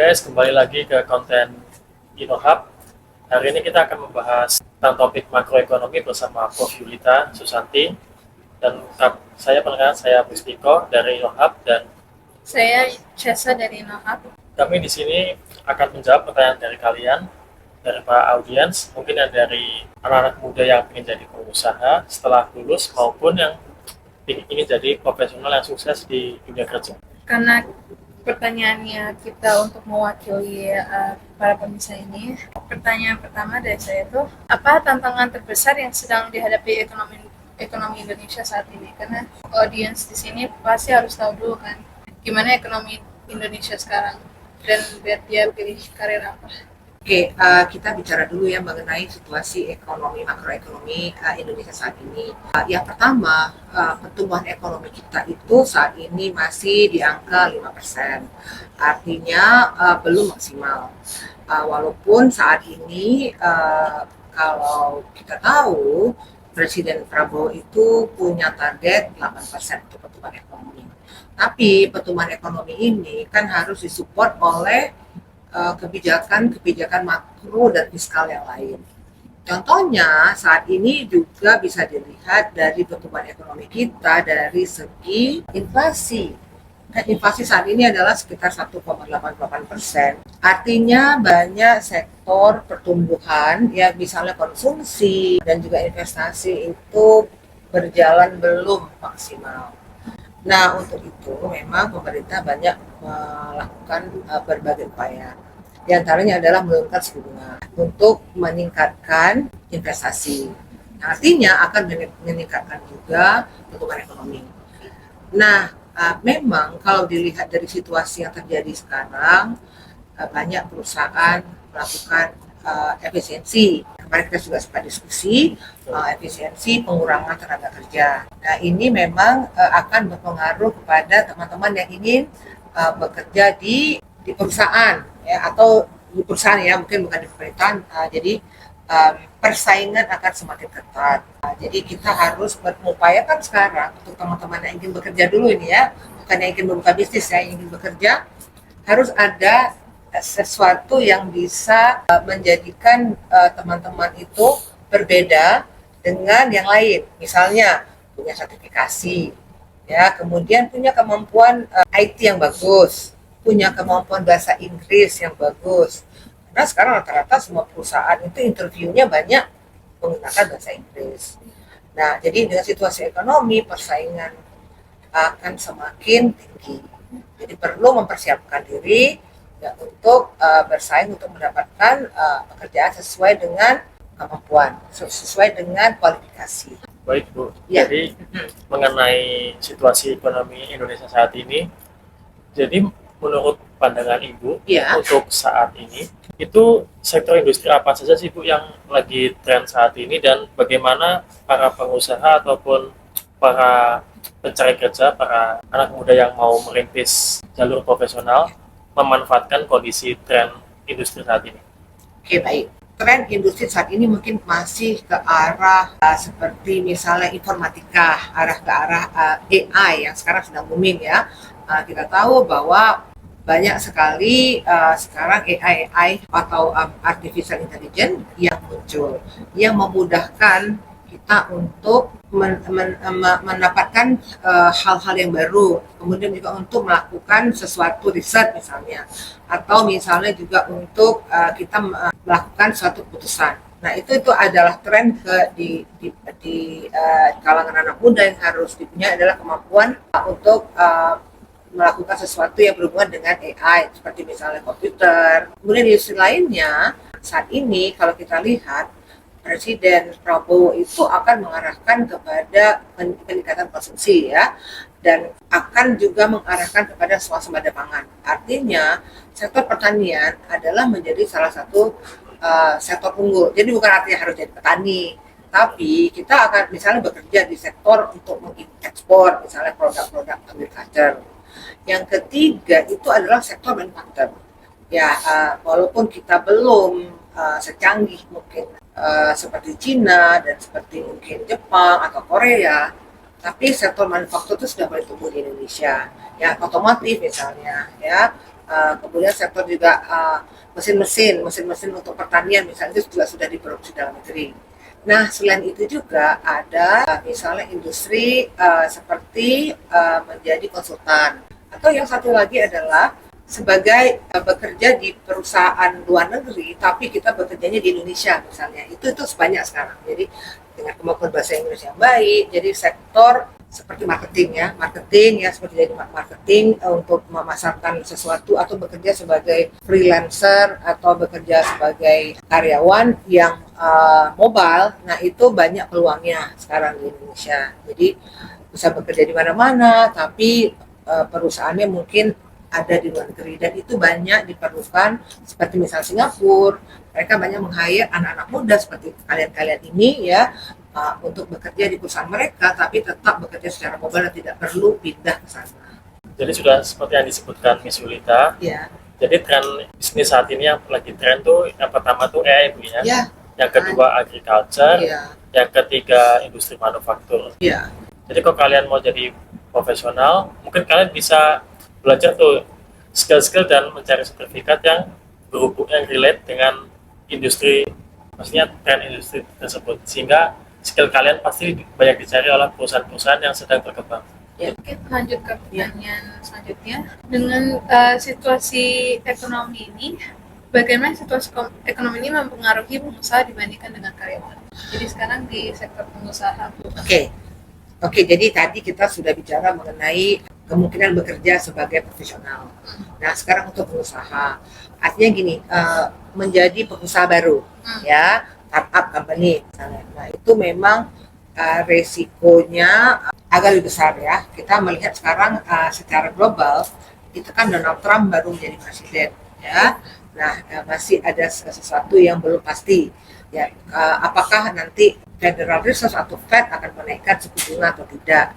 guys, kembali lagi ke konten InnoHub. Hari ini kita akan membahas tentang topik makroekonomi bersama Prof. Yulita Susanti. Dan saya Pustiko dari InnoHub, dan Saya Chesa dari InnoHub. kami di sini akan menjawab pertanyaan dari kalian, dari para audiens, mungkin yang dari anak-anak muda yang ingin jadi pengusaha setelah lulus maupun yang ingin jadi profesional yang sukses di dunia kerja. Karena pertanyaannya kita untuk mewakili para pemirsa ini, pertanyaan pertama dari saya itu, apa tantangan terbesar yang sedang dihadapi ekonomi Indonesia saat ini? Karena audiens di sini pasti harus tahu dulu kan, gimana ekonomi Indonesia sekarang dan biar dia pilih karir apa. Oke, kita bicara dulu ya mengenai situasi makroekonomi Indonesia saat ini. Yang pertama, pertumbuhan ekonomi kita itu saat ini masih di angka 5%. Artinya belum maksimal. Walaupun saat ini kalau kita tahu Presiden Prabowo itu punya target 8% untuk pertumbuhan ekonomi. Tapi pertumbuhan ekonomi ini kan harus disupport oleh kebijakan makro dan fiskal yang lain. Contohnya saat ini juga bisa dilihat dari pertumbuhan ekonomi kita dari segi inflasi. Inflasi saat ini adalah sekitar 1,88%. Artinya banyak sektor pertumbuhan, ya misalnya konsumsi dan juga investasi itu berjalan belum maksimal. Nah, untuk itu memang pemerintah banyak melakukan berbagai upaya. Di antaranya adalah menurunkan suku bunga untuk meningkatkan investasi. Artinya akan meningkatkan juga pertumbuhan ekonomi. Nah, memang kalau dilihat dari situasi yang terjadi sekarang, banyak perusahaan melakukan efisiensi. Kemarin kita juga sempat diskusi efisiensi pengurangan tenaga kerja. Nah, ini memang akan berpengaruh kepada teman-teman yang ingin bekerja di perusahaan ya, atau di perusahaan ya, mungkin bukan di pemerintahan. Jadi persaingan akan semakin ketat. Jadi kita harus mengupayakan sekarang untuk teman-teman yang ingin bekerja dulu ini ya, bukan yang ingin membuka bisnis ya, yang ingin bekerja, harus ada sesuatu yang bisa menjadikan teman-teman itu berbeda dengan yang lain. Misalnya punya sertifikasi, ya, kemudian punya kemampuan IT yang bagus, punya kemampuan bahasa Inggris yang bagus. Karena sekarang rata-rata semua perusahaan itu interviewnya banyak menggunakan bahasa Inggris. Nah, jadi dengan situasi ekonomi persaingan akan semakin tinggi. Jadi perlu mempersiapkan diri ya, untuk bersaing untuk mendapatkan pekerjaan sesuai dengan kemampuan, sesuai dengan kualifikasi. Baik Bu, Ya. jadi mengenai situasi ekonomi Indonesia saat ini, jadi menurut pandangan Ibu Ya. untuk saat ini, itu sektor industri apa saja sih Bu yang lagi tren saat ini, dan bagaimana para pengusaha ataupun para pencari kerja, para anak muda yang mau merintis jalur profesional memanfaatkan kondisi tren industri saat ini? Oke, baik. Tren industri saat ini mungkin masih ke arah seperti misalnya informatika, arah ke arah AI yang sekarang sedang booming ya. Kita tahu bahwa banyak sekali sekarang AI atau artificial intelligence yang muncul, yang memudahkan kita untuk mendapatkan hal-hal yang baru, kemudian juga untuk melakukan sesuatu riset misalnya, atau misalnya juga untuk kita melakukan suatu keputusan. Nah, itu adalah tren di kalangan anak muda yang harus dipunyai adalah kemampuan untuk melakukan sesuatu yang berhubungan dengan AI, seperti misalnya komputer. Kemudian di sisi lainnya, saat ini kalau kita lihat, Presiden Prabowo itu akan mengarahkan kepada peningkatan konsumsi ya, dan akan juga mengarahkan kepada swasembada pangan. Artinya sektor pertanian adalah menjadi salah satu sektor unggul. Jadi bukan artinya harus jadi petani, tapi kita akan misalnya bekerja di sektor untuk mengekspor misalnya produk-produk agriculture. Yang ketiga itu adalah sektor manufaktur. Ya, walaupun kita belum secanggih mungkin seperti Cina dan seperti mungkin Jepang atau Korea, tapi sektor manufaktur itu sudah mulai tumbuh di Indonesia. Ya, otomotif misalnya, ya, kemudian sektor juga mesin-mesin untuk pertanian misalnya itu juga sudah diproduksi dalam negeri. Nah, selain itu juga ada misalnya industri seperti menjadi konsultan. Atau yang satu lagi adalah sebagai bekerja di perusahaan luar negeri, tapi kita bekerjanya di Indonesia misalnya. Itu sebanyak sekarang. Jadi dengan kemampuan bahasa Inggris yang baik, jadi sektor seperti marketing ya seperti jadi marketing untuk memasarkan sesuatu atau bekerja sebagai freelancer atau bekerja sebagai karyawan yang mobile. Nah, itu banyak peluangnya sekarang di Indonesia. Jadi bisa bekerja di mana-mana, tapi perusahaannya mungkin ada di luar negeri dan itu banyak diperlukan seperti misalnya Singapura. Mereka banyak meng-hire anak-anak muda seperti kalian-kalian ini ya untuk bekerja di perusahaan mereka, tapi tetap bekerja secara mobile dan tidak perlu pindah ke sana. Jadi sudah seperti yang disebutkan Miss Yulita. Ya. Jadi tren bisnis saat ini yang lagi tren tuh yang pertama tuh AI Bu ya. Ya. Yang kedua agriculture. Ya. Yang ketiga industri manufaktur. Ya. Jadi kalau kalian mau jadi profesional, mungkin kalian bisa belajar tuh skill-skill dan mencari sertifikat yang berhubung yang relate dengan industri, maksudnya tren industri tersebut, sehingga skill kalian pasti banyak dicari oleh perusahaan-perusahaan yang sedang berkembang. Ya, oke, lanjut ke pertanyaan selanjutnya. Dengan situasi ekonomi ini, bagaimana situasi ekonomi ini mempengaruhi pengusaha dibandingkan dengan karyawan? Jadi sekarang di sektor pengusaha. Oke, jadi tadi kita sudah bicara mengenai kemungkinan bekerja sebagai profesional. Nah, sekarang untuk pengusaha, artinya gini, menjadi pengusaha baru, ya, startup company misalnya. Nah, itu memang resikonya agak lebih besar ya. Kita melihat sekarang secara global, itu kan Donald Trump baru menjadi presiden, ya. Nah, masih ada sesuatu yang belum pasti. Ya, apakah nanti Federal Reserve atau Fed akan menaikkan suku bunga atau tidak?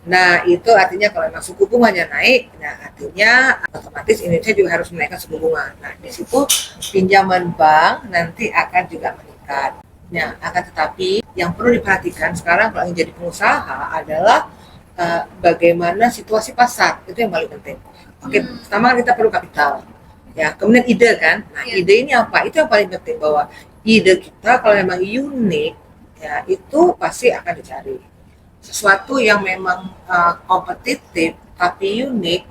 Nah, itu artinya kalau memang suku bunganya naik, nah artinya otomatis Indonesia juga harus menaikkan suku bunga. Nah, di situ pinjaman bank nanti akan juga meningkat. Nah, akan tetapi yang perlu diperhatikan sekarang kalau yang jadi pengusaha adalah bagaimana situasi pasar, itu yang paling penting. Oke, pertama kita perlu kapital. Ya, kemudian ide kan. Nah, ide ini apa? Itu yang paling penting, bahwa ide kita kalau memang unik, ya itu pasti akan dicari. Sesuatu yang memang kompetitif tapi unik,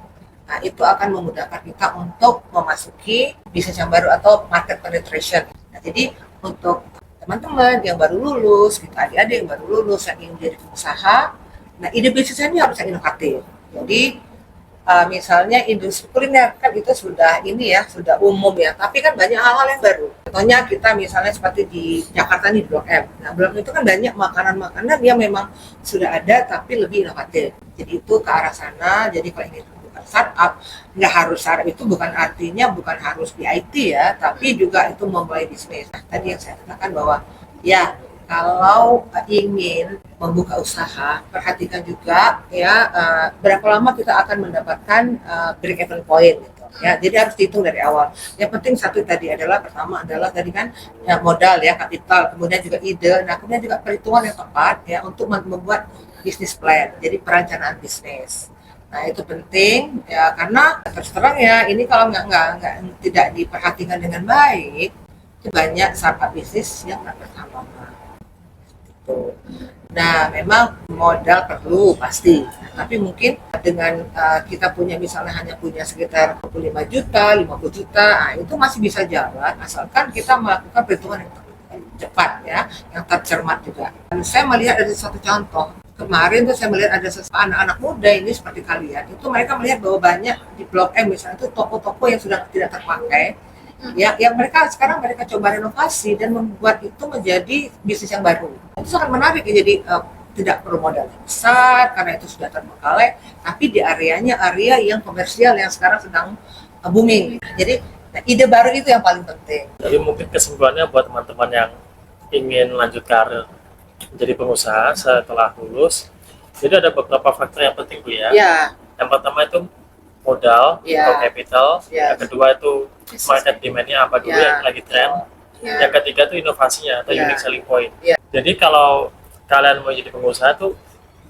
nah itu akan memudahkan kita untuk memasuki bisnis yang baru atau market penetration. Nah, jadi untuk teman-teman yang baru lulus, gitu, adik-adik yang baru lulus yang ingin menjadi pengusaha, nah ide bisnisnya ini harus yang inovatif. Jadi misalnya industri kuliner kan itu sudah sudah umum ya, tapi kan banyak hal-hal yang baru. Contohnya kita misalnya seperti di Jakarta nih Blok M. Nah, Blok M itu kan banyak makanan-makanan yang memang sudah ada tapi lebih inovatif. Jadi itu ke arah sana. Jadi kalau ini bukan startup, nggak harus startup itu bukan artinya bukan harus di IT ya, tapi juga itu memulai bisnis. Nah, tadi yang saya katakan bahwa ya kalau ingin membuka usaha, perhatikan juga ya berapa lama kita akan mendapatkan break-even point gitu. Ya, jadi harus dihitung dari awal. Yang penting satu tadi adalah pertama adalah tadi kan ya, modal ya, kapital, kemudian juga ide, nah kemudian juga perhitungan yang tepat ya untuk membuat bisnis plan. Jadi perencanaan bisnis. Nah, itu penting ya, karena terus terang ya ini kalau nggak tidak diperhatikan dengan baik, itu banyak startup bisnis yang nggak berkembang. Nah, memang modal perlu pasti, tapi mungkin dengan kita punya misalnya hanya punya sekitar 25 juta, 50 juta, nah, itu masih bisa jalan asalkan kita melakukan perhitungan yang cepat ya, yang tercermat juga. Dan saya melihat ada satu contoh kemarin tuh saya melihat ada anak-anak muda ini seperti kalian, itu mereka melihat bahwa banyak di Blok M misalnya itu toko-toko yang sudah tidak terpakai. Ya, yang sekarang mereka coba renovasi dan membuat itu menjadi bisnis yang baru. Itu sangat menarik ya, jadi tidak perlu modal yang besar karena itu sudah terbengkalai, tapi di area yang komersial yang sekarang sedang booming. Jadi ide baru itu yang paling penting. Jadi mungkin kesimpulannya buat teman-teman yang ingin lanjut karir menjadi pengusaha setelah lulus, jadi ada beberapa faktor yang penting Bu ya. Yang pertama itu modal atau capital, yang kedua itu market demand-nya apa dulu yang lagi tren, yang ketiga itu inovasinya atau unique selling point. Jadi kalau kalian mau jadi pengusaha tuh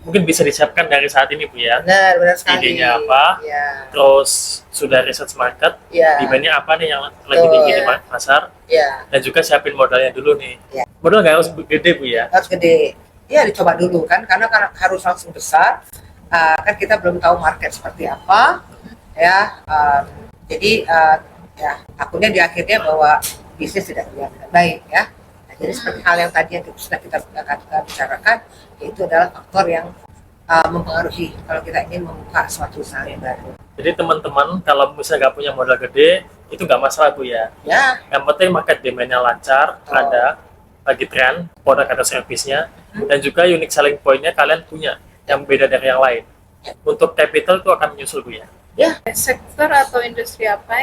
mungkin bisa disiapkan dari saat ini Bu ya. Benar sekali. Idenya apa? Ya, Terus sudah research market, ya, demandnya apa nih yang lagi tinggi di Ya. pasar, ya, dan juga siapin modalnya dulu nih. Ya. Modal nggak harus gede Bu ya. harus gede. Ya, dicoba dulu kan, karena harus langsung besar. Kan kita belum tahu market seperti apa, ya. Jadi ya takutnya di akhirnya bahwa bisnis tidak berjalan dengan baik ya. Nah, jadi seperti hal yang tadi yang sudah kita bicarakan, yaitu adalah faktor yang mempengaruhi kalau kita ingin membuka suatu usaha yang baru. Jadi teman-teman kalau misalnya nggak punya modal gede, itu nggak masalah Bu ya. Ya, Yang penting market demand-nya lancar, Oh. ada, lagi tren, produk atau servisnya, dan juga unique selling point-nya kalian punya yang beda dari yang lain. Untuk capital itu akan menyusul Bu ya. Sektor atau industri apa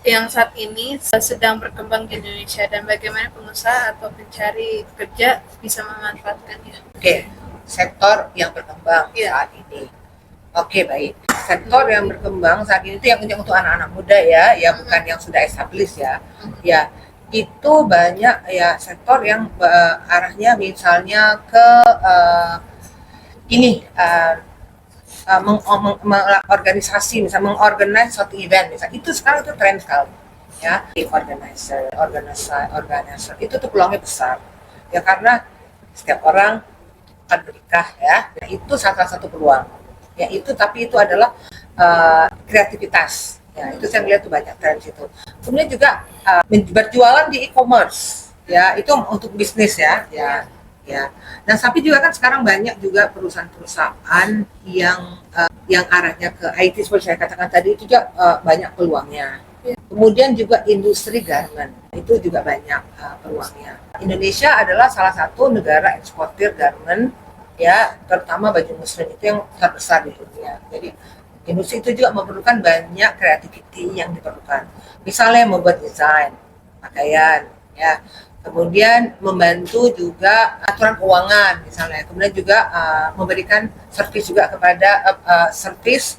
yang saat ini sedang berkembang di Indonesia dan bagaimana pengusaha atau pencari kerja bisa memanfaatkannya? oke. Sektor yang berkembang saat ini. Oke, baik. Sektor yang berkembang saat ini itu yang untuk anak-anak muda ya, ya bukan yang sudah established ya. Ya, itu banyak ya sektor yang arahnya misalnya ke ini organisasi, misalnya mengorganize suatu event, misalnya itu sekarang itu tren sekali ya. Organizer itu tuh peluangnya besar ya, karena setiap orang akan bernikah ya. Nah, itu salah satu peluang ya itu, tapi itu adalah kreativitas ya, itu saya melihat tuh banyak tren situ. Kemudian juga berjualan di e-commerce ya, itu untuk bisnis ya. Dan tapi juga kan sekarang banyak juga perusahaan-perusahaan yang arahnya ke IT seperti saya katakan tadi, itu juga banyak peluangnya. Kemudian juga industri garment itu juga banyak peluangnya. Indonesia adalah salah satu negara eksportir garment ya, terutama baju muslim itu yang terbesar di dunia. Jadi industri itu juga memerlukan banyak creativity yang diperlukan. Misalnya membuat desain pakaian ya. Kemudian membantu juga aturan keuangan misalnya, kemudian juga memberikan servis juga kepada servis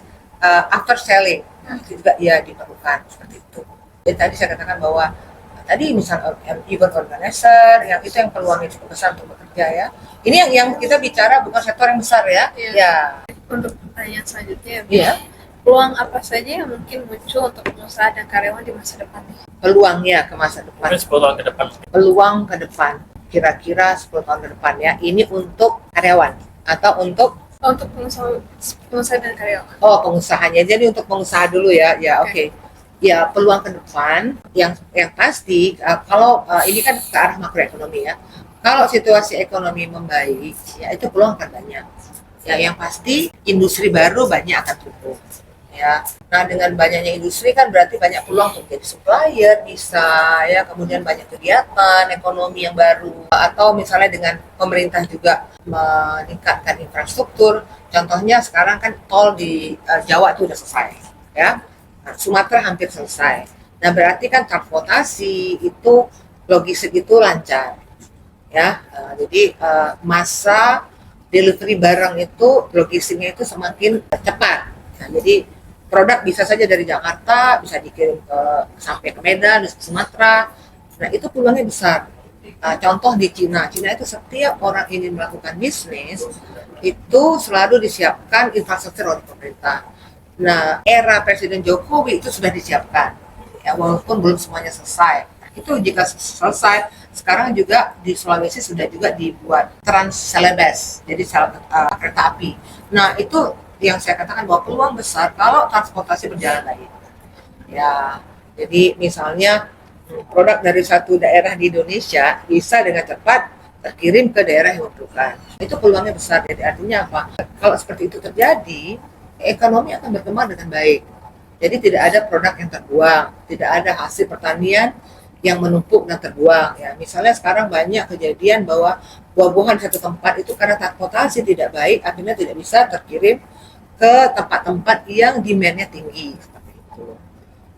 after selling, itu juga ya diperlukan seperti itu. Jadi tadi saya katakan bahwa tadi misal event organizer yang itu yang peluangnya cukup besar untuk bekerja ya. Ini yang kita bicara bukan sektor yang besar ya. Iya. Ya. Untuk pertanyaan selanjutnya, Iya. peluang apa saja yang mungkin muncul untuk pengusaha dan karyawan di masa depan? Peluangnya ke masa depan. Mungkin 10 tahun ke depan. Peluang ke depan. Kira-kira 10 tahun ke depan ya. Ini untuk karyawan atau untuk pengusaha dan karyawan. pengusahanya. Jadi untuk pengusaha dulu ya. Ya, oke. Ya, peluang ke depan yang pasti kalau ini kan ke arah makroekonomi ya. Kalau situasi ekonomi membaik, ya itu peluang akan banyak. Ya, yang pasti industri baru banyak akan tumbuh. Ya, nah dengan banyaknya industri kan berarti banyak peluang untuk jadi supplier bisa ya, kemudian banyak kegiatan ekonomi yang baru, atau misalnya dengan pemerintah juga meningkatkan infrastruktur. Contohnya sekarang kan tol di Jawa itu udah selesai, ya. Nah, Sumatera hampir selesai. Nah berarti kan transportasi itu, logistik itu lancar, ya. Jadi masa delivery barang itu, logistiknya itu semakin cepat. Nah, jadi produk bisa saja dari Jakarta bisa dikirim sampai ke Medan, ke Sumatera. Nah itu peluangnya besar. Contoh di Cina itu setiap orang ingin melakukan bisnis itu selalu disiapkan infrastruktur oleh pemerintah. Nah era Presiden Jokowi itu sudah disiapkan, ya walaupun belum semuanya selesai. Nah, itu jika selesai, sekarang juga di Sulawesi sudah juga dibuat Trans Celebes, jadi kereta api. Nah itu yang saya katakan bahwa peluang besar kalau transportasi berjalan baik. Ya, jadi misalnya produk dari satu daerah di Indonesia bisa dengan cepat terkirim ke daerah yang membutuhkan. Itu peluangnya besar. Jadi artinya apa? Kalau seperti itu terjadi, ekonomi akan berkembang dengan baik. Jadi tidak ada produk yang terbuang, tidak ada hasil pertanian yang menumpuk dan terbuang. Ya, misalnya sekarang banyak kejadian bahwa buah-buahan satu tempat itu karena transportasi tidak baik, akhirnya tidak bisa terkirim ke tempat-tempat yang demand-nya tinggi seperti itu.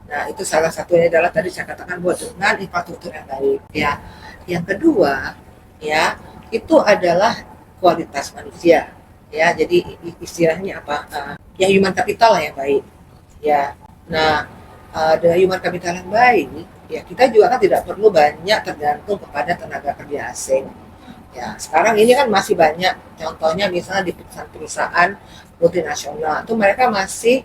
Nah, itu salah satunya adalah tadi saya katakan bahwa dengan infrastruktur yang baik. Ya, yang kedua, ya itu adalah kualitas manusia. Ya, jadi istilahnya apa? Ya human capital yang baik. Ya, nah dengan human capital yang baik, ya kita juga kan tidak perlu banyak tergantung kepada tenaga kerja asing. Ya, sekarang ini kan masih banyak, contohnya misalnya di perusahaan-perusahaan multinasional, itu mereka masih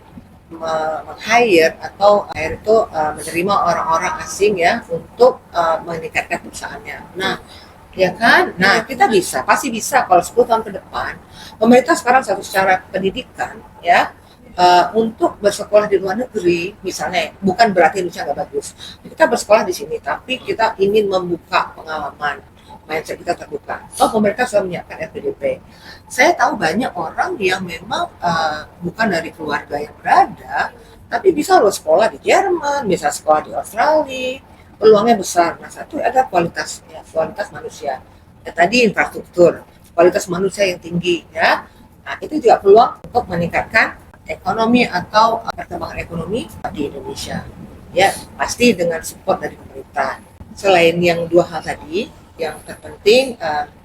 meng-hire atau hire itu menerima orang-orang asing ya untuk meningkatkan perusahaannya. Nah, ya kan? Nah, kita bisa, pasti bisa kalau 10 tahun ke depan, pemerintah sekarang satu secara pendidikan ya, untuk bersekolah di luar negeri, misalnya, bukan berarti Indonesia nggak bagus. Kita bersekolah di sini, tapi kita ingin membuka pengalaman, mindset kita terbuka. Oh, pemerintah sudah menyiapkan FPDP. Saya tahu banyak orang yang memang bukan dari keluarga yang berada, tapi bisa loh sekolah di Jerman, bisa sekolah di Australia, peluangnya besar. Nah, satu ada kualitas, ya, kualitas manusia. Ya, tadi infrastruktur, kualitas manusia yang tinggi, ya. Nah, itu juga peluang untuk meningkatkan ekonomi atau perkembangan ekonomi di Indonesia. Ya, pasti dengan support dari pemerintah. Selain yang dua hal tadi, yang terpenting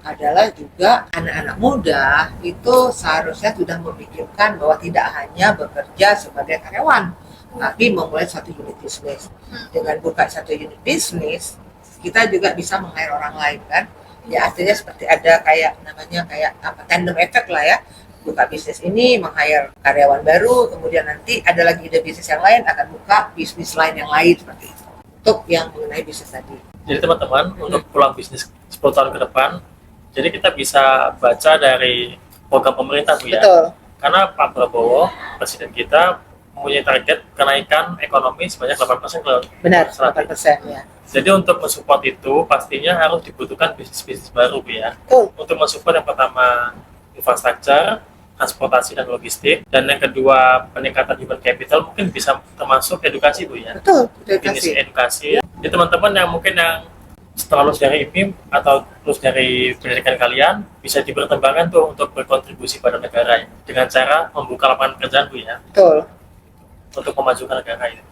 adalah juga anak-anak muda itu seharusnya sudah memikirkan bahwa tidak hanya bekerja sebagai karyawan, tapi memulai satu unit bisnis. Dengan buka satu unit bisnis, kita juga bisa meng-hire orang lain kan. Ya artinya seperti ada kayak namanya kayak apa tandem effect lah ya. Buka bisnis ini meng-hire karyawan baru, kemudian nanti ada lagi ide bisnis yang lain akan buka bisnis lain yang lain seperti itu. Untuk yang mengenai bisnis tadi. Jadi teman-teman, untuk pulang bisnis 10 tahun ke depan, jadi kita bisa baca dari program pemerintah Bu ya. Betul. Karena Pak Prabowo, presiden kita, mempunyai target kenaikan ekonomi sebanyak 8% ke Benar, saat ini. 8% ya. Jadi untuk mensupport itu, pastinya harus dibutuhkan bisnis-bisnis baru Bu ya. Betul. Untuk mensupport yang pertama, infrastruktur, transportasi dan logistik, dan yang kedua peningkatan human capital mungkin bisa termasuk edukasi Bu ya. Betul, Jenis edukasi. Jadi teman-teman yang mungkin yang setelah lulus dari IPIM atau lulus dari pendidikan kalian bisa dipertimbangkan tuh untuk berkontribusi pada negara ya, dengan cara membuka lapangan pekerjaan Bu ya, Betul. untuk memajukan negara ini.